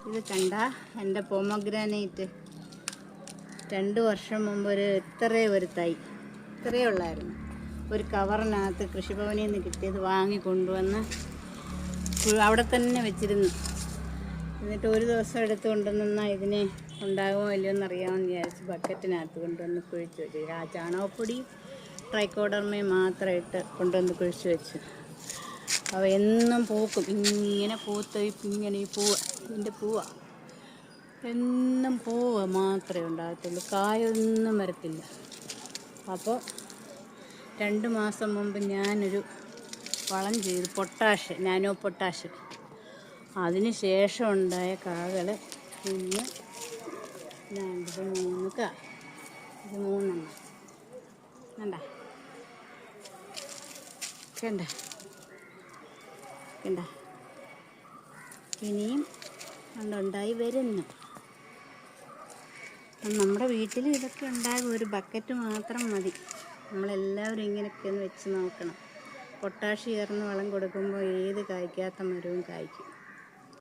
ഇത് കണ്ട എൻ്റെ പൊമോഗ്രാനൈറ്റ് 2 വർഷം മുമ്പ് ഒരു തൈ ഇത്രയേ ഉള്ളായിരുന്നു. ഒരു കവറിനകത്ത് കൃഷിഭവനിൽ നിന്ന് കിട്ടിയത് വാങ്ങി കൊണ്ടുവന്ന് അവിടെ തന്നെ വെച്ചിരുന്നു. എന്നിട്ട് ഒരു ദിവസം എടുത്ത് കൊണ്ടുവന്നാൽ ഇതിനെ ഉണ്ടാകുമോ ഇല്ലയോ എന്നറിയാമെന്ന് വിചാരിച്ച് ബക്കറ്റിനകത്ത് കൊണ്ടുവന്ന് കുഴിച്ച് വെച്ചു. ആ ചാണകപ്പൊടി ട്രൈക്കോഡർമയും മാത്രം ഇട്ട് കൊണ്ടുവന്ന് കുഴിച്ച് വെച്ചു. അവ എന്നും പൂക്കും. ഇങ്ങനെ ഇങ്ങനെ ഈ ഇതിൻ്റെ എന്നും പൂവ് മാത്രമേ ഉണ്ടാകത്തുള്ളൂ, കായൊന്നും വരത്തില്ല. അപ്പോൾ 2 മാസം മുമ്പ് ഞാനൊരു വളം ചെയ്തു, നാനോ പൊട്ടാഷ്. അതിന് ശേഷം ഉണ്ടായ കാകൾ ഇന്ന് 3 കാ, ഇത് 3 കണ്ട ഇനിയും ഉണ്ടായി വരുന്നു. നമ്മുടെ വീട്ടിൽ ഇതൊക്കെ ഉണ്ടാകും. ഒരു ബക്കറ്റ് മാത്രം മതി. നമ്മളെല്ലാവരും ഇങ്ങനെയൊക്കെ ഒന്ന് വെച്ച് നോക്കണം. പൊട്ടാഷ് ചേർന്ന് വളം കൊടുക്കുമ്പോൾ ഏത് കായ്ക്കാത്ത മരവും കായ്ക്കും.